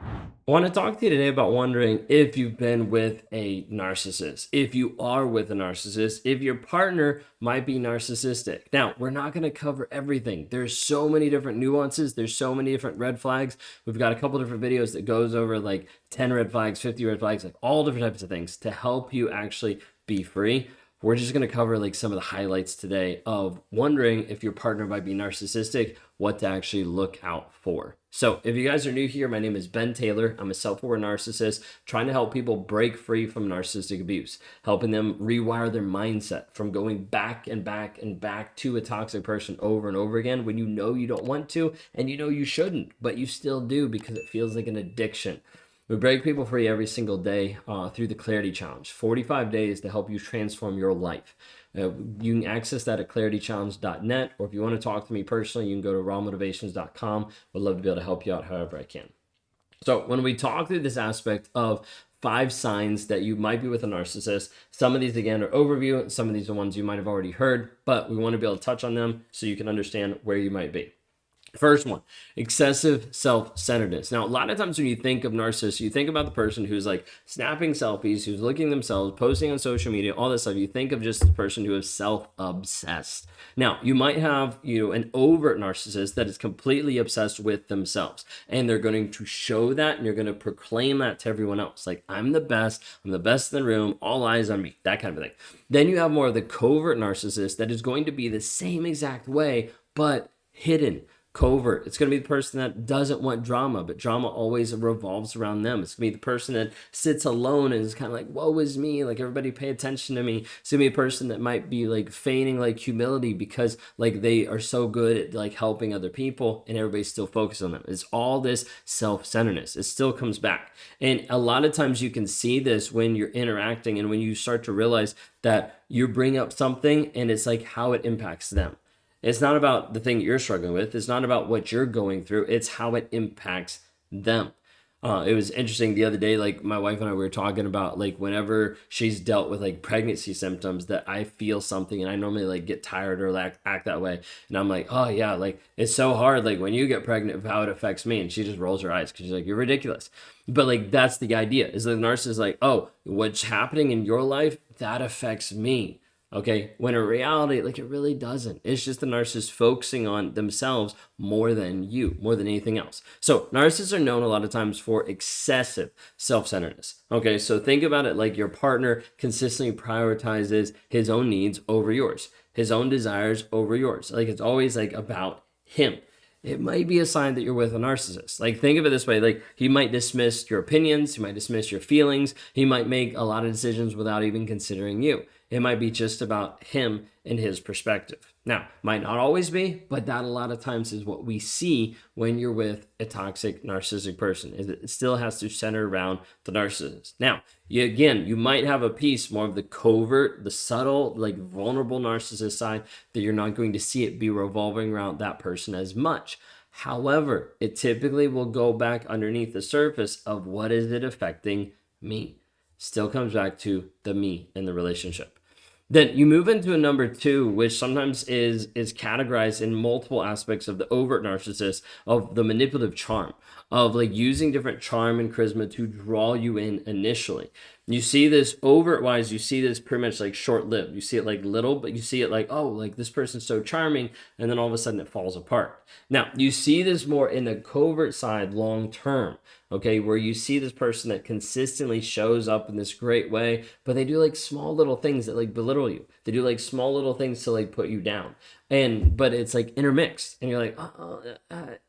I want to talk to you today about wondering if you've been with a narcissist, if you are with a narcissist, if your partner might be narcissistic. Now, we're not going to cover everything. There's so many different nuances. There's so many different red flags. We've got a couple different videos that goes over like 10 red flags, 50 red flags, like all different types of things to help you actually be free. We're just going to cover like some of the highlights today of wondering if your partner might be narcissistic, what to actually look out for. So if you guys are new here, my name is Ben Taylor. I'm a self-aware narcissist trying to help people break free from narcissistic abuse, helping them rewire their mindset from going back and back and back to a toxic person over and over again when you know you don't want to and you know you shouldn't, but you still do because it feels like an addiction. We break people free every single day through the Clarity Challenge, 45 days to help you transform your life. You can access that at claritychallenge.net, or if you want to talk to me personally, you can go to rawmotivations.com. Would love to be able to help you out however I can. So when we talk through this aspect of 5 signs that you might be with a narcissist, some of these again are overview, some of these are ones you might have already heard, but we want to be able to touch on them so you can understand where you might be. First one, excessive self-centeredness. Now, a lot of times when you think of narcissists, you think about the person who's like snapping selfies, who's looking at themselves, posting on social media, all this stuff. You think of just the person who is self-obsessed. Now, you might have, an overt narcissist that is completely obsessed with themselves, and they're going to show that, and you're going to proclaim that to everyone else. Like, I'm the best in the room, all eyes on me, that kind of thing. Then you have more of the covert narcissist that is going to be the same exact way, but hidden. Covert. It's going to be the person that doesn't want drama, but drama always revolves around them. It's going to be the person that sits alone and is kind of like, woe is me, like everybody pay attention to me. It's going to be a person that might be like feigning like humility because like they are so good at like helping other people and everybody's still focused on them. It's all this self-centeredness. It still comes back. And a lot of times you can see this when you're interacting and when you start to realize that you bring up something and it's like how it impacts them. It's not about the thing you're struggling with. It's not about what you're going through. It's how it impacts them. It was interesting the other day, like my wife and I were talking about like whenever she's dealt with like pregnancy symptoms that I feel something and I normally like get tired or like act that way. And I'm like, oh yeah, like it's so hard. Like when you get pregnant, how it affects me. And she just rolls her eyes because she's like, you're ridiculous. But like, that's the idea is the narcissist like, oh, what's happening in your life, that affects me. Okay, when in reality, like it really doesn't. It's just the narcissist focusing on themselves more than you, more than anything else. So narcissists are known a lot of times for excessive self-centeredness. Okay, so think about it like your partner consistently prioritizes his own needs over yours, his own desires over yours. Like it's always like about him. It might be a sign that you're with a narcissist. Like think of it this way, like he might dismiss your opinions, he might dismiss your feelings, he might make a lot of decisions without even considering you. It might be just about him and his perspective. Now, might not always be, but that a lot of times is what we see when you're with a toxic narcissistic person. Is it still has to center around the narcissist. Now, you might have a piece more of the covert, the subtle, like vulnerable narcissist side that you're not going to see it be revolving around that person as much. However, it typically will go back underneath the surface of what is it affecting me. Still comes back to the me in the relationship. Then you move into a number 2, which sometimes is categorized in multiple aspects of the overt narcissist, of the manipulative charm, of like using different charm and charisma to draw you in initially. You see this overt wise, you see this pretty much like short-lived. You see it like little, but you see it like, oh, like this person's so charming, and then all of a sudden it falls apart. Now, you see this more in the covert side long term, okay, where you see this person that consistently shows up in this great way, but they do like small little things that like belittle you. They do like small little things to like put you down. But it's like intermixed and you're like,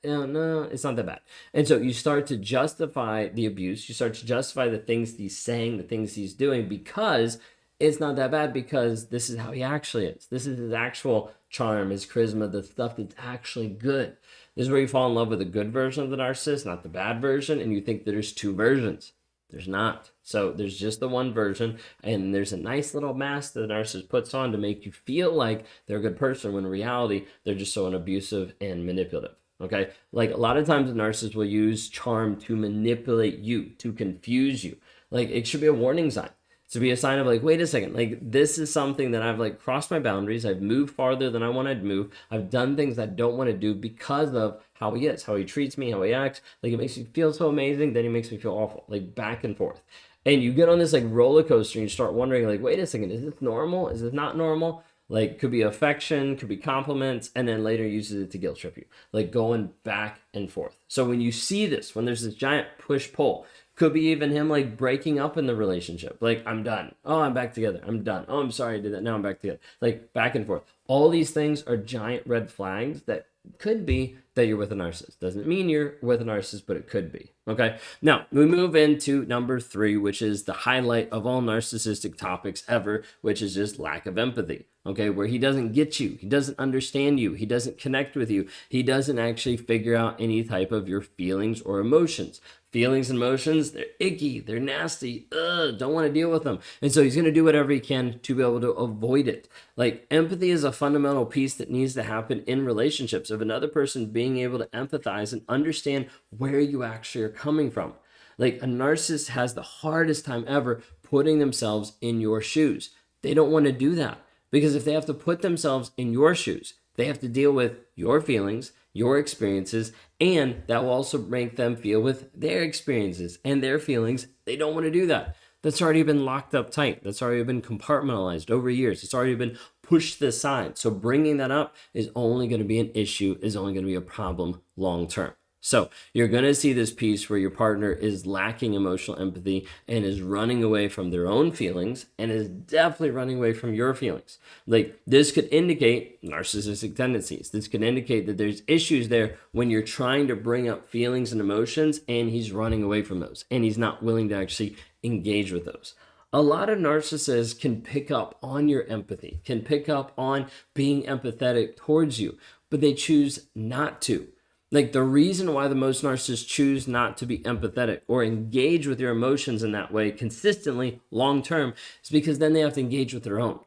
no, it's not that bad. And so you start to justify the abuse. You start to justify the things he's saying, the things he's doing, because it's not that bad, because this is how he actually is. This is his actual charm, his charisma, the stuff that's actually good. This is where you fall in love with the good version of the narcissist, not the bad version, and you think that there's 2 versions. There's not. So there's just the one version, and there's a nice little mask that the narcissist puts on to make you feel like they're a good person, when in reality, they're just so abusive and manipulative. Okay? Like a lot of times the narcissist will use charm to manipulate you, to confuse you. Like it should be a warning sign. To be a sign of like, wait a second, like this is something that I've like crossed my boundaries. I've moved farther than I wanted to move. I've done things I don't want to do because of how he is, how he treats me, how he acts. Like it makes me feel so amazing, then he makes me feel awful, like back and forth. And you get on this like roller coaster and you start wondering like, wait a second, is this normal? Is this not normal? Like could be affection, could be compliments, and then later uses it to guilt trip you, like going back and forth. So when you see this, when there's this giant push pull, could be even him like breaking up in the relationship. Like, I'm done. Oh, I'm back together. I'm done. Oh, I'm sorry I did that. Now I'm back together. Like back and forth. All these things are giant red flags that could be that you're with a narcissist. Doesn't mean you're with a narcissist, but it could be. Okay. Now we move into number 3, which is the highlight of all narcissistic topics ever, which is just lack of empathy. Okay. Where he doesn't get you. He doesn't understand you. He doesn't connect with you. He doesn't actually figure out any type of your feelings or emotions. Feelings and emotions, they're icky, they're nasty, don't want to deal with them. And so he's going to do whatever he can to be able to avoid it. Like empathy is a fundamental piece that needs to happen in relationships, of another person being able to empathize and understand where you actually are coming from. Like a narcissist has the hardest time ever putting themselves in your shoes. They don't want to do that because if they have to put themselves in your shoes, they have to deal with your feelings, your experiences, and that will also make them feel with their experiences and their feelings. They don't want to do that. That's already been locked up tight. That's already been compartmentalized over years. It's already been pushed to the side. So bringing that up is only going to be an issue, is only going to be a problem long term. So you're going to see this piece where your partner is lacking emotional empathy and is running away from their own feelings and is definitely running away from your feelings. Like this could indicate narcissistic tendencies. This could indicate that there's issues there when you're trying to bring up feelings and emotions and he's running away from those and he's not willing to actually engage with those. A lot of narcissists can pick up on your empathy, can pick up on being empathetic towards you, but they choose not to. Like the reason why the most narcissists choose not to be empathetic or engage with your emotions in that way consistently long term is because then they have to engage with their own.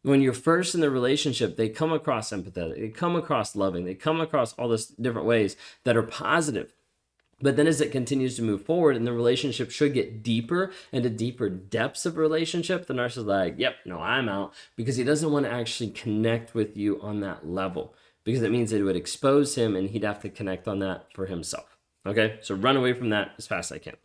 When you're first in the relationship, they come across empathetic, they come across loving, they come across all this different ways that are positive. But then as it continues to move forward and the relationship should get deeper into deeper depths of relationship, the narcissist is like, yep, no, I'm out, because he doesn't want to actually connect with you on that level, because it means that it would expose him and he'd have to connect on that for himself. Okay, so run away from that as fast as I can.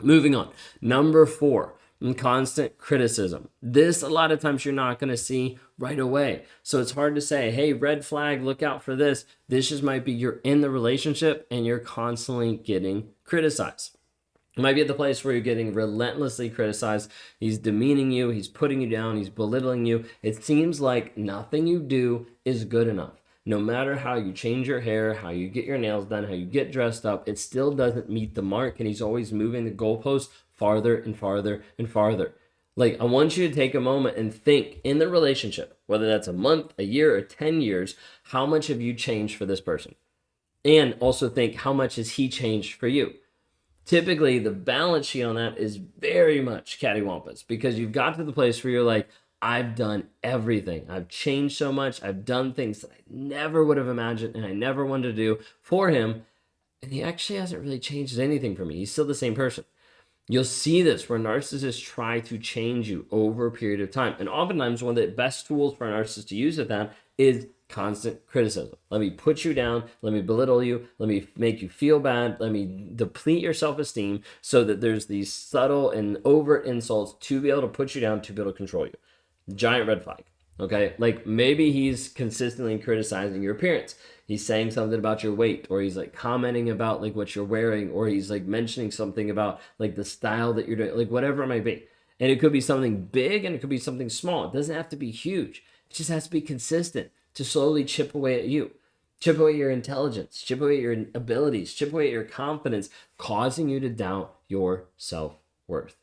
Moving on. Number 4, constant criticism. This, a lot of times you're not going to see right away. So it's hard to say, hey, red flag, look out for this. This just might be you're in the relationship and you're constantly getting criticized. You might be at the place where you're getting relentlessly criticized. He's demeaning you. He's putting you down. He's belittling you. It seems like nothing you do is good enough. No matter how you change your hair, how you get your nails done, how you get dressed up, it still doesn't meet the mark. And he's always moving the goalposts farther and farther and farther. Like, I want you to take a moment and think in the relationship, whether that's a month, a year, or 10 years, how much have you changed for this person? And also think, how much has he changed for you? Typically, the balance sheet on that is very much cattywampus, because you've got to the place where you're like, I've done everything. I've changed so much. I've done things that I never would have imagined and I never wanted to do for him. And he actually hasn't really changed anything for me. He's still the same person. You'll see this where narcissists try to change you over a period of time. And oftentimes one of the best tools for a narcissist to use with that is constant criticism. Let me put you down. Let me belittle you. Let me make you feel bad. Let me deplete your self-esteem so that there's these subtle and overt insults to be able to put you down, to be able to control you. Giant red flag. Okay, like maybe he's consistently criticizing your appearance. He's saying something about your weight, or he's like commenting about like what you're wearing, or he's like mentioning something about like the style that you're doing, like whatever it might be. And it could be something big and it could be something small. It doesn't have to be huge. It just has to be consistent to slowly chip away at you. Chip away at your intelligence, chip away at your abilities, chip away at your confidence, causing you to doubt your self-worth.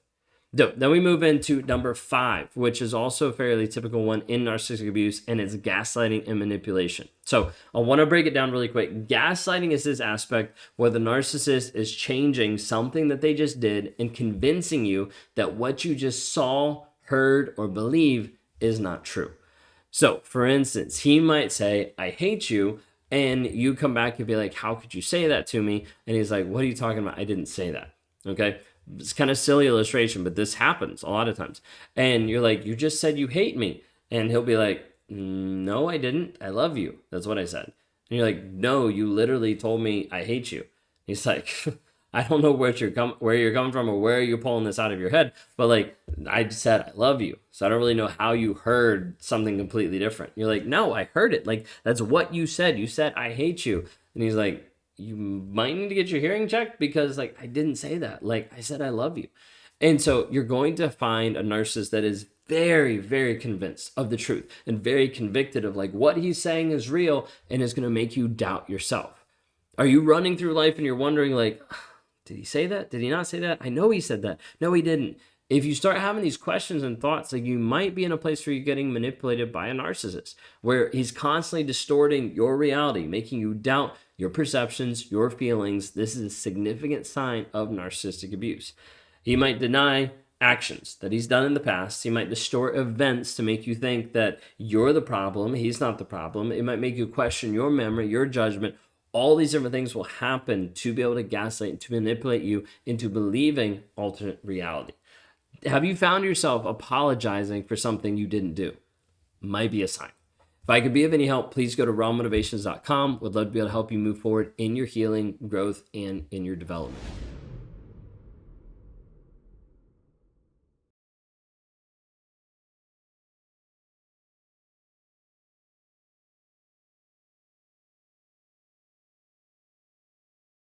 Then we move into number 5, which is also a fairly typical one in narcissistic abuse, and it's gaslighting and manipulation. So I want to break it down really quick. Gaslighting is this aspect where the narcissist is changing something that they just did and convincing you that what you just saw, heard, or believe is not true. So for instance, he might say, I hate you. And you come back and be like, how could you say that to me? And he's like, what are you talking about? I didn't say that. Okay. It's kind of silly illustration, but this happens a lot of times. And you're like, you just said you hate me. And he'll be like, no, I didn't. I love you. That's what I said. And you're like, no, you literally told me I hate you. He's like, I don't know where you're coming from or where you're pulling this out of your head, but like I said, I love you. So I don't really know how you heard something completely different. You're like, no, I heard it. Like that's what you said. You said I hate you. And he's like, you might need to get your hearing checked because like I didn't say that. Like I said, I love you. And so you're going to find a narcissist that is very, very convinced of the truth and very convicted of like what he's saying is real and is going to make you doubt yourself. Are you running through life and you're wondering like, did he say that? Did he not say that? I know he said that. No, he didn't. If you start having these questions and thoughts, like you might be in a place where you're getting manipulated by a narcissist, where he's constantly distorting your reality, making you doubt your perceptions, your feelings. This is a significant sign of narcissistic abuse. He might deny actions that he's done in the past. He might distort events to make you think that you're the problem. He's not the problem. It might make you question your memory, your judgment. All these different things will happen to be able to gaslight, to manipulate you into believing alternate reality. Have you found yourself apologizing for something you didn't do? Might be a sign. If I could be of any help, please go to rawmotivations.com. Would love to be able to help you move forward in your healing, growth, and in your development.